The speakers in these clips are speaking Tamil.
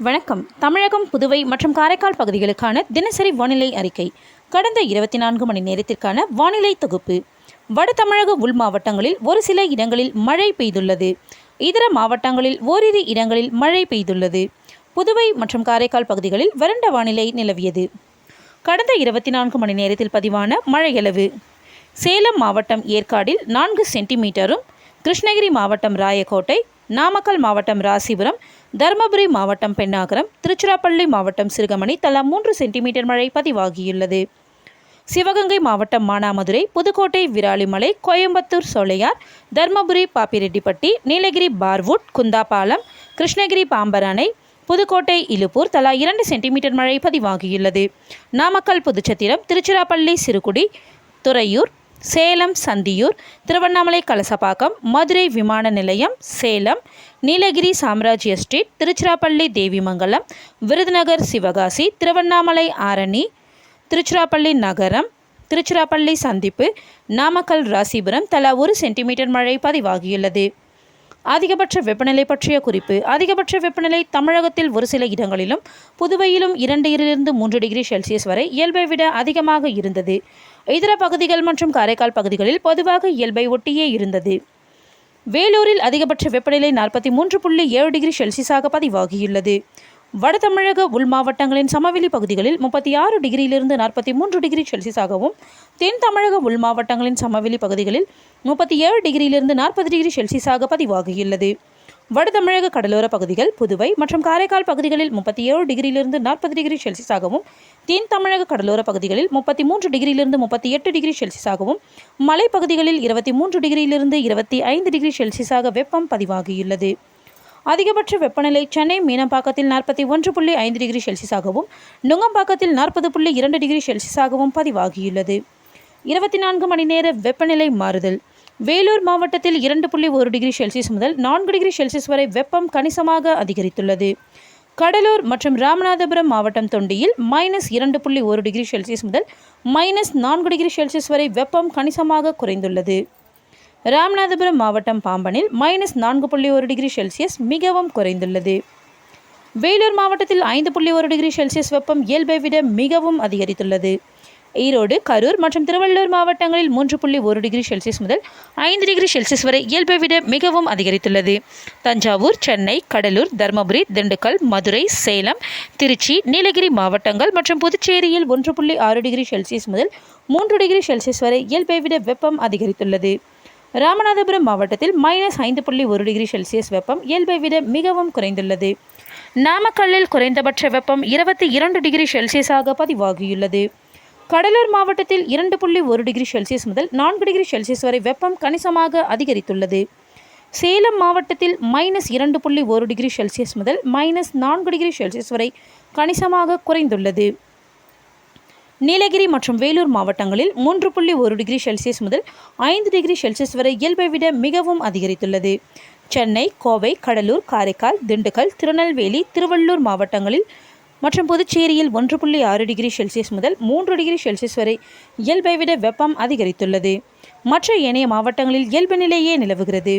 வணக்கம். தமிழகம், புதுவை மற்றும் காரைக்கால் பகுதிகளுக்கான தினசரி வானிலை அறிக்கை. கடந்த 24 மணி நேரத்திற்கான வானிலை தொகுப்பு. வட தமிழக உள் மாவட்டங்களில் ஒரு சில இடங்களில் மழை பெய்துள்ளது. இதர மாவட்டங்களில் ஓரிரு இடங்களில் மழை பெய்துள்ளது. புதுவை மற்றும் காரைக்கால் பகுதிகளில் வறண்ட வானிலை நிலவியது. கடந்த 24 மணி நேரத்தில் பதிவான மழையளவு: சேலம் மாவட்டம் ஏற்காடில் 4 சென்டிமீட்டரும், கிருஷ்ணகிரி மாவட்டம் ராயக்கோட்டை, நாமக்கல் மாவட்டம் ராசிபுரம், தருமபுரி மாவட்டம் பெண்ணாகரம், திருச்சிராப்பள்ளி மாவட்டம் சிறுகமணி தலா 3 சென்டிமீட்டர் மழை பதிவாகியுள்ளது. சிவகங்கை மாவட்டம் மானாமதுரை, புதுக்கோட்டை விராலிமலை, கோயம்புத்தூர் சோலையார், தருமபுரி பாப்பிரெட்டிப்பட்டி, நீலகிரி பார்வுட், குந்தாபாலம், கிருஷ்ணகிரி பாம்பரானை, புதுக்கோட்டை இலுப்பூர் தலா 2 சென்டிமீட்டர் மழை பதிவாகியுள்ளது. நாமக்கல் புதுச்சத்திரம், திருச்சிராப்பள்ளி சிறுகுடி, துறையூர், சேலம் சந்தியூர், திருவண்ணாமலை கலசப்பாக்கம், மதுரை விமான நிலையம், சேலம், நீலகிரி சாம்ராஜ் எஸ்டேட், திருச்சிராப்பள்ளி தேவிமங்கலம், விருதுநகர் சிவகாசி, திருவண்ணாமலை ஆரணி, திருச்சிராப்பள்ளி நகரம், திருச்சிராப்பள்ளி சந்திப்பு, நாமக்கல் ராசிபுரம் தலா 1 சென்டிமீட்டர் மழை பதிவாகியுள்ளது. அதிகபட்ச வெப்பநிலை பற்றிய குறிப்பு: அதிகபட்ச வெப்பநிலை தமிழகத்தில் ஒரு சில இடங்களிலும் புதுவையிலும் 2 டிகிரி செல்சியஸ் வரை இயல்பை விட அதிகமாக இருந்தது. இதர பகுதிகள் மற்றும் காரைக்கால் பகுதிகளில் பொதுவாக இயல்பை ஒட்டியே இருந்தது. வேலூரில் அதிகபட்ச வெப்பநிலை 43.7 டிகிரி செல்சியஸாக பதிவாகியுள்ளது. வட தமிழக உள் மாவட்டங்களின் சமவெளி பகுதிகளில் 36 டிகிரியிலிருந்து 43 டிகிரி செல்சியஸாகவும், தென் தமிழக உள் மாவட்டங்களின் சமவெளி பகுதிகளில் 37 டிகிரியிலிருந்து 40 டிகிரி செல்சியஸாக பதிவாகியுள்ளது. வட தமிழக கடலோர பகுதிகள், புதுவை மற்றும் காரைக்கால் பகுதிகளில் 37 டிகிரியிலிருந்து 40 டிகிரி செல்சியஸாகவும், தென் தமிழக கடலோர பகுதிகளில் 33 டிகிரியிலிருந்து 38 டிகிரி செல்சியஸாகவும், மலைப்பகுதிகளில் 23 டிகிரியிலிருந்து 25 டிகிரி செல்சியஸாக வெப்பம் பதிவாகியுள்ளது. அதிகபட்ச வெப்பநிலை சென்னை மீனம்பாக்கத்தில் 41.5 டிகிரி செல்சியஸாகவும், நுங்கம்பாக்கத்தில் 40.2 டிகிரி செல்சியஸாகவும் பதிவாகியுள்ளது. 24 மணி நேர வெப்பநிலை மாறுதல்: வேலூர் மாவட்டத்தில் 2.1 டிகிரி செல்சியஸ் முதல் 4 டிகிரி செல்சியஸ் வரை வெப்பம் கணிசமாக அதிகரித்துள்ளது. கடலூர் மற்றும் ராமநாதபுரம் மாவட்டம் தொண்டியில் -2.1 டிகிரி செல்சியஸ் முதல் -4 டிகிரி செல்சியஸ் வரை வெப்பம் கணிசமாக குறைந்துள்ளது. ராமநாதபுரம் மாவட்டம் பாம்பனில் -4.1 டிகிரி செல்சியஸ் மிகவும் குறைந்துள்ளது. வேலூர் மாவட்டத்தில் 5.1 டிகிரி செல்சியஸ் வெப்பம் இயல்பை விட மிகவும் அதிகரித்துள்ளது. ஈரோடு, கரூர் மற்றும் திருவள்ளூர் மாவட்டங்களில் 3.1 டிகிரி செல்சியஸ் முதல் 5 டிகிரி செல்சியஸ் வரை இயல்பை விட மிகவும் அதிகரித்துள்ளது. தஞ்சாவூர், சென்னை, கடலூர், தருமபுரி, திண்டுக்கல், மதுரை, சேலம், திருச்சி, நீலகிரி மாவட்டங்கள் மற்றும் புதுச்சேரியில் 1.6 டிகிரி செல்சியஸ் முதல் 3 டிகிரி செல்சியஸ் வரை இயல்பை விட வெப்பம் அதிகரித்துள்ளது. ராமநாதபுரம் மாவட்டத்தில் -5.1 டிகிரி செல்சியஸ் வெப்பம் இயல்பை விட மிகவும் குறைந்துள்ளது. நாமக்கல்லில் குறைந்தபட்ச வெப்பம் 22 டிகிரி செல்சியஸாக பதிவாகியுள்ளது. கடலூர் மாவட்டத்தில் 2.1 டிகிரி செல்சியஸ் முதல் 4 டிகிரி செல்சியஸ் வரை வெப்பம் கணிசமாக அதிகரித்துள்ளது. சேலம் மாவட்டத்தில் -2.1 டிகிரி செல்சியஸ் முதல் -4 டிகிரி செல்சியஸ் வரை கணிசமாக குறைந்துள்ளது. நீலகிரி மற்றும் வேலூர் மாவட்டங்களில் 3.1 டிகிரி செல்சியஸ் முதல் 5 டிகிரி செல்சியஸ் வரை இயல்பை விட மிகவும் அதிகரித்துள்ளது. சென்னை, கோவை, கடலூர், காரைக்கால், திண்டுக்கல், திருநெல்வேலி, திருவள்ளூர் மாவட்டங்களில் மற்றும் புதுச்சேரியில் 1.6 டிகிரி செல்சியஸ் முதல் 3 டிகிரி செல்சியஸ் வரை இயல்பை விட வெப்பம் அதிகரித்துள்ளது. மற்ற ஏனைய மாவட்டங்களில் இயல்பு நிலையே நிலவுகிறது.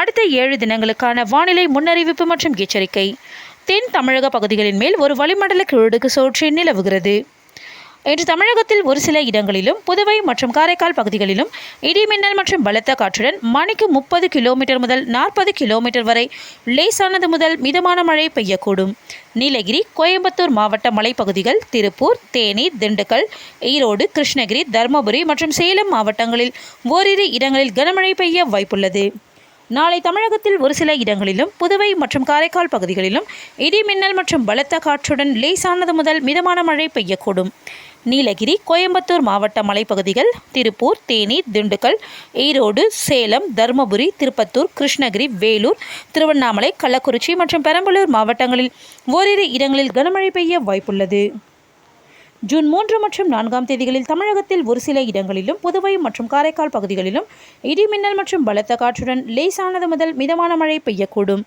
அடுத்த 7 தினங்களுக்கான வானிலை முன்னறிவிப்பு மற்றும் எச்சரிக்கை: தென் தமிழக பகுதிகளின் மேல் ஒரு வளிமண்டல கீழடுக்கு சுழற்சி நிலவுகிறது. இன்று தமிழகத்தில் ஒரு சில இடங்களிலும், புதுவை மற்றும் காரைக்கால் பகுதிகளிலும் இடிமின்னல் மற்றும் பலத்த காற்றுடன் மணிக்கு 30 கிலோமீட்டர் முதல் 40 கிலோமீட்டர் வரை லேசானது முதல் மிதமான மழை பெய்யக்கூடும். நீலகிரி, கோயம்புத்தூர் மாவட்ட மலைப்பகுதிகள், திருப்பூர், தேனி, திண்டுக்கல், ஈரோடு, கிருஷ்ணகிரி, தருமபுரி மற்றும் சேலம் மாவட்டங்களில் ஓரிரு இடங்களில் கனமழை பெய்ய வாய்ப்புள்ளது. நாளை தமிழகத்தில் ஒரு சில இடங்களிலும், புதுவை மற்றும் காரைக்கால் பகுதிகளிலும் இடிமின்னல் மற்றும் பலத்த காற்றுடன் லேசானது முதல் மிதமான மழை பெய்யக்கூடும். நீலகிரி, கோயம்புத்தூர் மாவட்ட மலைப்பகுதிகள், திருப்பூர், தேனி, திண்டுக்கல், ஈரோடு, சேலம், தருமபுரி, திருப்பத்தூர், கிருஷ்ணகிரி, வேலூர், திருவண்ணாமலை, கள்ளக்குறிச்சி மற்றும் பெரம்பலூர் மாவட்டங்களில் ஓரிரு இடங்களில் கனமழை பெய்ய வாய்ப்புள்ளது. ஜூன் 3 மற்றும் 4ஆம் தேதிகளில் தமிழகத்தில் ஒரு சில இடங்களிலும், புதுவை மற்றும் காரைக்கால் பகுதிகளிலும் இடிமின்னல் மற்றும் பலத்த காற்றுடன் லேசானது முதல் மிதமான மழை பெய்யக்கூடும்.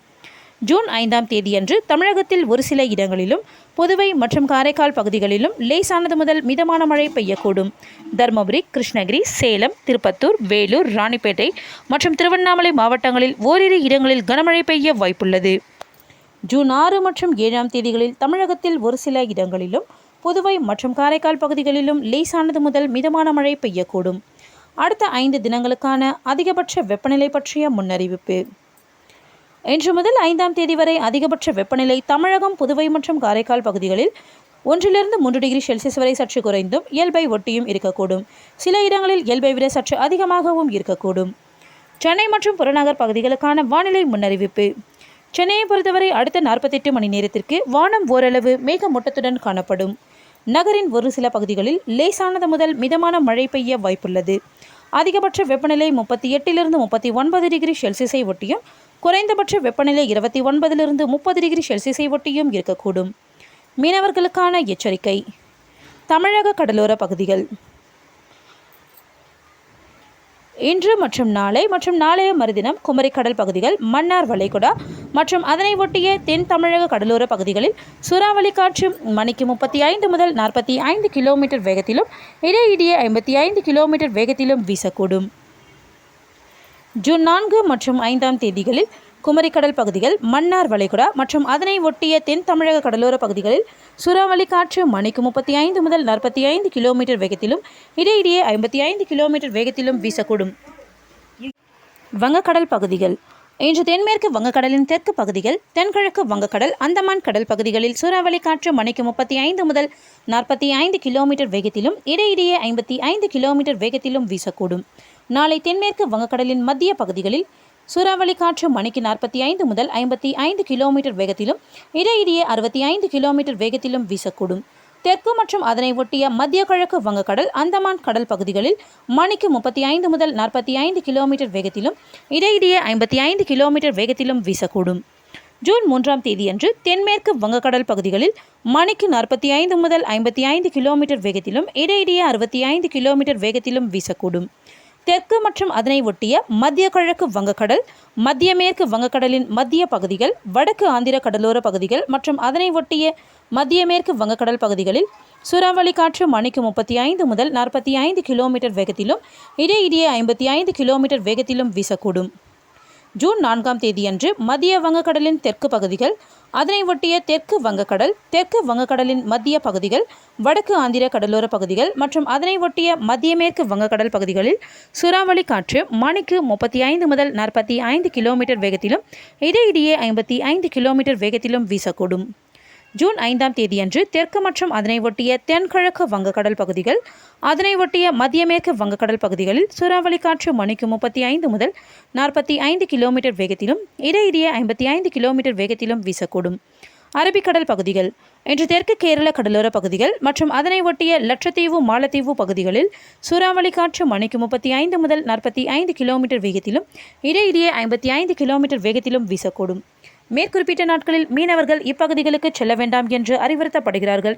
ஜூன் 5ஆம் தேதியன்று தமிழகத்தில் ஒரு சில இடங்களிலும், புதுவை மற்றும் காரைக்கால் பகுதிகளிலும் லேசானது முதல் மிதமான மழை பெய்யக்கூடும். தருமபுரி, கிருஷ்ணகிரி, சேலம், திருப்பத்தூர், வேலூர், ராணிப்பேட்டை மற்றும் திருவண்ணாமலை மாவட்டங்களில் ஓரிரு இடங்களில் கனமழை பெய்ய வாய்ப்புள்ளது. ஜூன் 6 மற்றும் 7ஆம் தேதிகளில் தமிழகத்தில் ஒரு சில இடங்களிலும் புதுவை மற்றும் காரைக்கால் பகுதிகளிலும் லேசானது முதல் மிதமான மழை பெய்யக்கூடும். அடுத்த 5 தினங்களுக்கான அதிகபட்ச வெப்பநிலை பற்றிய முன்னறிவிப்பு. இன்று முதல் 5ஆம் தேதி வரை அதிகபட்ச வெப்பநிலை தமிழகம், புதுவை மற்றும் காரைக்கால் பகுதிகளில் 1 to 3 டிகிரி செல்சியஸ் வரை சற்று குறைந்தும் இயல்பை ஒட்டியும் இருக்கக்கூடும். சில இடங்களில் இயல்பை விட சற்று அதிகமாகவும் இருக்கக்கூடும். சென்னை மற்றும் புறநகர் பகுதிகளுக்கான வானிலை முன்னறிவிப்பு. சென்னையை பொறுத்தவரை அடுத்த 48 மணி நேரத்திற்கு வானம் ஓரளவு மேகமூட்டத்துடன் காணப்படும். நகரின் ஒரு சில பகுதிகளில் லேசானது முதல் மிதமான மழை பெய்ய வாய்ப்புள்ளது. அதிகபட்ச வெப்பநிலை 38 to 39 டிகிரி செல்சியஸை ஒட்டியும் குறைந்தபட்ச வெப்பநிலை 29 to 30 டிகிரி செல்சியஸை ஒட்டியும் இருக்கக்கூடும். மீனவர்களுக்கான எச்சரிக்கை. தமிழக கடலோர பகுதிகள் இன்று மற்றும் நாளை மற்றும் நாளைய மறுதினம் குமரி கடல் பகுதிகள், மன்னார் வளைகுடா மற்றும் அதனை ஒட்டிய தென் தமிழக கடலோர பகுதிகளில் சூறாவளி காற்று மணிக்கு 35 முதல் 45 கிலோமீட்டர் வேகத்திலும் இடையிடையே 55 கிலோமீட்டர் வேகத்திலும் வீசக்கூடும். ஜூன் 4 மற்றும் 5ஆம் தேதிகளில் குமரி கடல் பகுதிகள், மன்னார் வளைகுடா மற்றும் அதனை ஒட்டிய தென் தமிழக கடலோர பகுதிகளில் சூறாவளி காற்று மணிக்கு 35 முதல் 45 கிலோமீட்டர் வேகத்திலும் இடையிடையே 55 கிலோமீட்டர் வேகத்திலும் வீசக்கூடும். வங்கக்கடல் பகுதிகள் இன்று தென்மேற்கு வங்கக்கடலின் தெற்கு பகுதிகள், தென்கிழக்கு வங்கக்கடல், அந்தமான் கடல் பகுதிகளில் சூறாவளி காற்று மணிக்கு 35 முதல் 45 கிலோமீட்டர் வேகத்திலும் இடையிடையே 55 கிலோமீட்டர் வேகத்திலும் வீசக்கூடும். நாளை தென்மேற்கு வங்கக்கடலின் மத்திய பகுதிகளில் சூறாவளி காற்று மணிக்கு 45 முதல் 55 கிலோமீட்டர் வேகத்திலும் இடையிடையே 65 கிலோமீட்டர் வேகத்திலும் வீசக்கூடும். தெற்கு மற்றும் அதனை ஒட்டிய மத்திய கிழக்கு வங்கக்கடல், அந்தமான் கடல் பகுதிகளில் மணிக்கு 35 முதல் 45 கிலோமீட்டர் வேகத்திலும் இடையிடையே 55 கிலோமீட்டர் வேகத்திலும் வீசக்கூடும். ஜூன் 3ஆம் தேதியன்று தென்மேற்கு வங்கக்கடல் பகுதிகளில் மணிக்கு 45 முதல் 55 கிலோமீட்டர் வேகத்திலும் இடையிடையே 65 கிலோமீட்டர் வேகத்திலும் வீசக்கூடும். தெற்கு மற்றும் அதனை ஒட்டிய மத்திய கிழக்கு வங்கக்கடல், மத்திய மேற்கு வங்கக்கடலின் மத்திய பகுதிகள், வடக்கு ஆந்திர கடலோர பகுதிகள் மற்றும் அதனை ஒட்டிய மத்திய மேற்கு வங்கக்கடல் பகுதிகளில் சூறாவளி காற்று மணிக்கு 35 முதல் 45 கிலோமீட்டர் வேகத்திலும் இடையிடையே 55 கிலோமீட்டர் வேகத்திலும் வீசக்கூடும். ஜூன் 4ஆம் தேதியன்று மத்திய வங்கக்கடலின் தெற்கு பகுதிகள், அதனை ஒட்டிய தெற்கு வங்கக்கடல், தெற்கு வங்கக்கடலின் மத்திய பகுதிகள், வடக்கு ஆந்திர கடலோர பகுதிகள் மற்றும் அதனை ஒட்டிய மத்திய மேற்கு வங்கக்கடல் பகுதிகளில் சூறாவளி காற்று மணிக்கு 35 முதல் 45 கிலோமீட்டர் வேகத்திலும் இடையிடையே 55 கிலோமீட்டர் வேகத்திலும் வீசக்கூடும். ஜூன் 5ஆம் தேதியன்று தெற்கு மற்றும் அதனை ஒட்டிய தென்கிழக்கு வங்கக்கடல் பகுதிகள், அதனை ஒட்டிய மத்திய மேற்கு வங்கக்கடல் பகுதிகளில் சூறாவளி காற்று மணிக்கு 35 முதல் 45 கிலோமீட்டர் வேகத்திலும் இடையிடையே 55 கிலோமீட்டர் வேகத்திலும் வீசக்கூடும். அரபிக்கடல் பகுதிகள் இன்று தெற்கு கேரள கடலோர பகுதிகள் மற்றும் அதனை ஒட்டிய லட்சத்தீவு, மாலத்தீவு பகுதிகளில் சூறாவளி காற்று மணிக்கு 35 முதல் 45 கிலோமீட்டர் வேகத்திலும் இடையிடையே 55 கிலோமீட்டர் வேகத்திலும் வீசக்கூடும். மேற்குறிப்பிட்ட நாட்களில் மீனவர்கள் இப்பகுதிகளுக்கு செல்ல வேண்டாம் என்று அறிவுறுத்தப்படுகிறார்கள்.